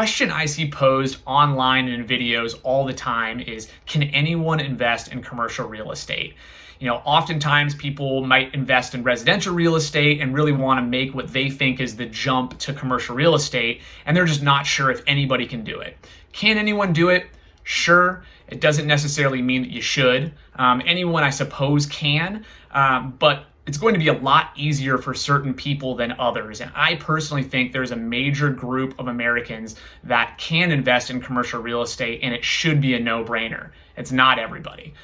question I see posed online and in videos all the time is, can anyone invest in commercial real estate? Oftentimes people might invest in residential real estate and really want to make what they think is the jump to commercial real estate, and they're just not sure if anybody can do it. Can anyone do it? Sure. It doesn't necessarily mean that you should. Anyone, I suppose, can, but it's going to be a lot easier for certain people than others. And I personally think there's a major group of Americans that can invest in commercial real estate, and it should be a no-brainer. It's not everybody.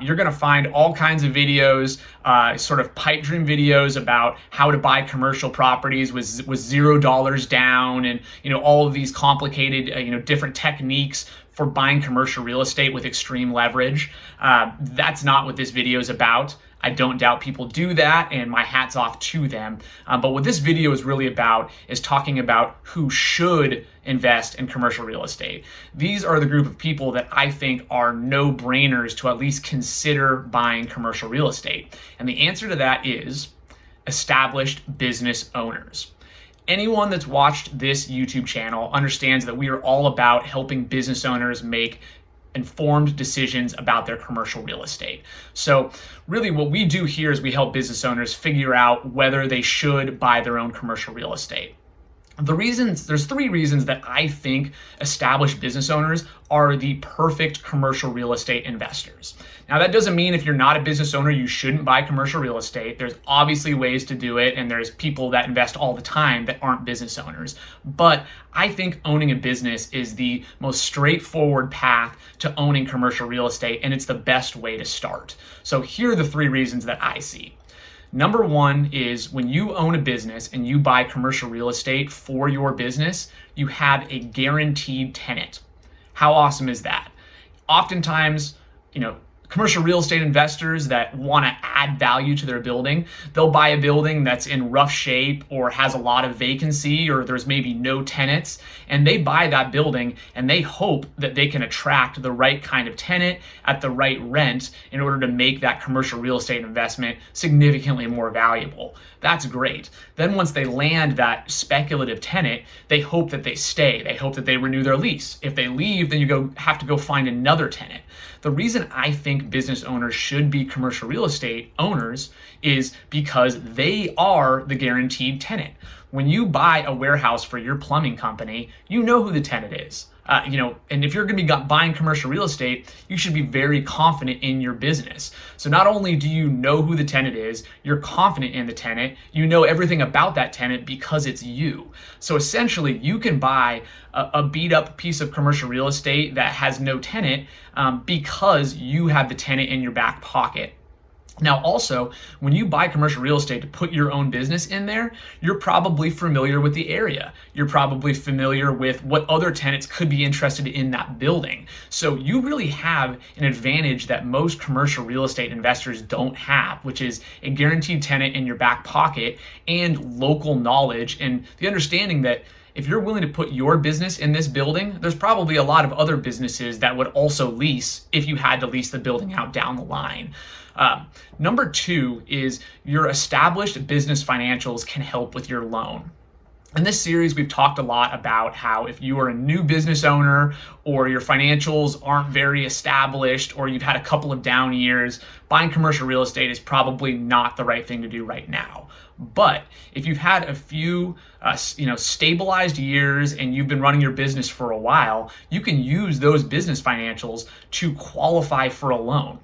You're going to find all kinds of videos, sort of pipe dream videos about how to buy commercial properties with $0 down, and all of these complicated different techniques for buying commercial real estate with extreme leverage. That's not what this video is about. I don't doubt people do that, and my hat's off to them. But what this video is really about is talking about who should invest in commercial real estate. These are the group of people that I think are no-brainers to at least consider buying commercial real estate. And the answer to that is established business owners. Anyone that's watched this YouTube channel understands that we are all about helping business owners make informed decisions about their commercial real estate. So really what we do here is we help business owners figure out whether they should buy their own commercial real estate. There's three reasons that I think established business owners are the perfect commercial real estate investors. Now, that doesn't mean if you're not a business owner, you shouldn't buy commercial real estate. There's obviously ways to do it, and there's people that invest all the time that aren't business owners. But I think owning a business is the most straightforward path to owning commercial real estate, and it's the best way to start. So here are the three reasons that I see. Number one is when you own a business and you buy commercial real estate for your business, you have a guaranteed tenant. How awesome is that? Oftentimes, commercial real estate investors that want to add value to their building, they'll buy a building that's in rough shape or has a lot of vacancy, or there's maybe no tenants, and they buy that building and they hope that they can attract the right kind of tenant at the right rent in order to make that commercial real estate investment significantly more valuable. That's great. Then once they land that speculative tenant, they hope that they stay. They hope that they renew their lease. If they leave, then you have to go find another tenant. The reason I think business owners should be commercial real estate owners is because they are the guaranteed tenant. When you buy a warehouse for your plumbing company, you know who the tenant is. And if you're going to be buying commercial real estate, you should be very confident in your business. So not only do you know who the tenant is, you're confident in the tenant, you know everything about that tenant because it's you. So essentially, you can buy a beat up piece of commercial real estate that has no tenant because you have the tenant in your back pocket. Now, also, when you buy commercial real estate to put your own business in there, you're probably familiar with the area. You're probably familiar with what other tenants could be interested in that building. So you really have an advantage that most commercial real estate investors don't have, which is a guaranteed tenant in your back pocket and local knowledge and the understanding that if you're willing to put your business in this building, there's probably a lot of other businesses that would also lease if you had to lease the building out down the line. Number two is your established business financials can help with your loan. In this series, we've talked a lot about how if you are a new business owner or your financials aren't very established or you've had a couple of down years, buying commercial real estate is probably not the right thing to do right now. But if you've had a few stabilized years and you've been running your business for a while, you can use those business financials to qualify for a loan.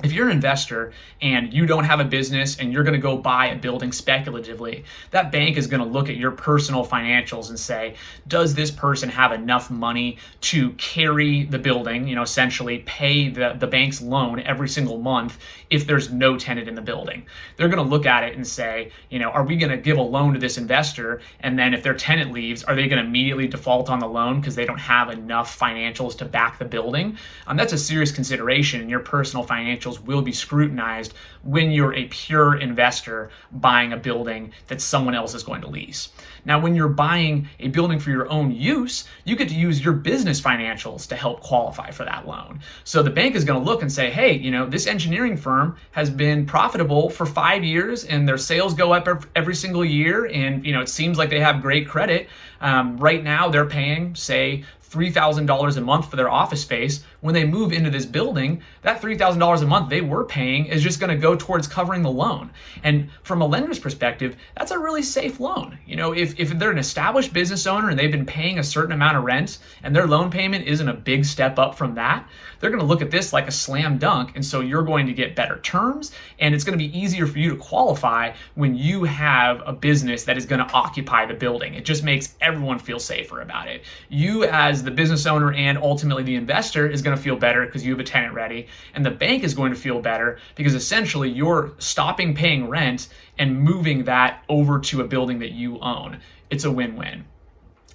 If you're an investor and you don't have a business and you're going to go buy a building speculatively, that bank is going to look at your personal financials and say, does this person have enough money to carry the building, essentially pay the bank's loan every single month if there's no tenant in the building? They're going to look at it and say, are we going to give a loan to this investor? And then if their tenant leaves, are they going to immediately default on the loan because they don't have enough financials to back the building? That's a serious consideration in your personal financial financials will be scrutinized when you're a pure investor buying a building that someone else is going to lease. Now, when you're buying a building for your own use, you get to use your business financials to help qualify for that loan. So the bank is going to look and say, hey, this engineering firm has been profitable for 5 years and their sales go up every single year. And, it seems like they have great credit. Right now they're paying, say, $3,000 a month for their office space. When they move into this building, that $3,000 a month they were paying is just going to go towards covering the loan. And from a lender's perspective, that's a really safe loan. If they're an established business owner and they've been paying a certain amount of rent and their loan payment isn't a big step up from that, they're going to look at this like a slam dunk. And so you're going to get better terms, and it's going to be easier for you to qualify when you have a business that is going to occupy the building. It just makes everyone feel safer about it. You as the business owner and ultimately the investor is going to feel better because you have a tenant ready, and the bank is going to feel better because essentially you're stopping paying rent and moving that over to a building that you own. It's a win-win.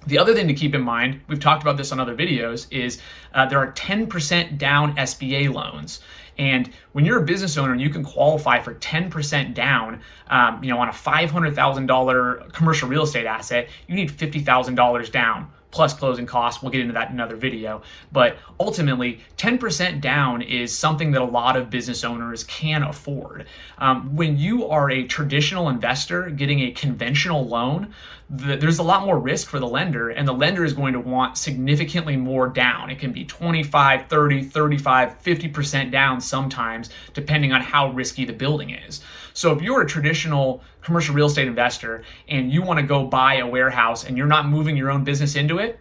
The other thing to keep in mind, we've talked about this on other videos, is there are 10% down SBA loans. And when you're a business owner and you can qualify for 10% down, on a $500,000 commercial real estate asset, you need $50,000 down plus closing costs. We'll get into that in another video. But ultimately, 10% down is something that a lot of business owners can afford. When you are a traditional investor getting a conventional loan, there's a lot more risk for the lender, and the lender is going to want significantly more down. It can be 25, 30, 35, 50% down sometimes, depending on how risky the building is. So if you're a traditional commercial real estate investor and you want to go buy a warehouse and you're not moving your own business into it,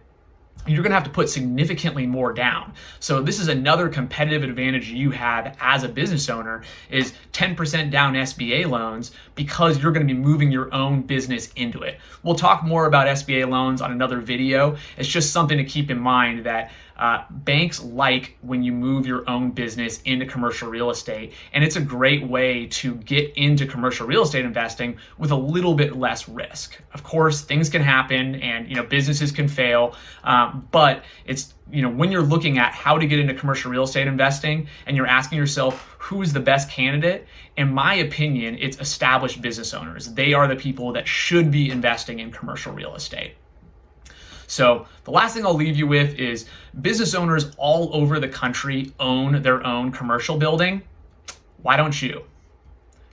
you're going to have to put significantly more down. So this is another competitive advantage you have as a business owner, is 10% down SBA loans, because you're going to be moving your own business into it. We'll talk more about SBA loans on another video. It's just something to keep in mind that banks like when you move your own business into commercial real estate, and it's a great way to get into commercial real estate investing with a little bit less risk. Of course, things can happen and businesses can fail, but it's when you're looking at how to get into commercial real estate investing and you're asking yourself who's the best candidate, in my opinion, it's established business owners. They are the people that should be investing in commercial real estate. So the last thing I'll leave you with is business owners all over the country own their own commercial building. Why don't you?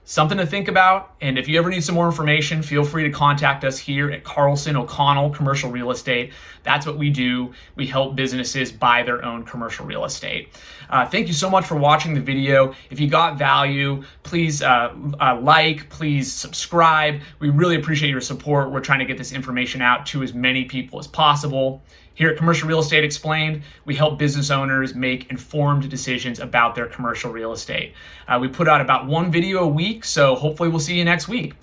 Something to think about. And if you ever need some more information, feel free to contact us here at Carlson O'Connell Commercial Real Estate. That's what we do. We help businesses buy their own commercial real estate. Thank you so much for watching the video. If you got value, please please subscribe. We really appreciate your support. We're trying to get this information out to as many people as possible. Here at Commercial Real Estate Explained, we help business owners make informed decisions about their commercial real estate. We put out about one video a week, so hopefully we'll see you next week.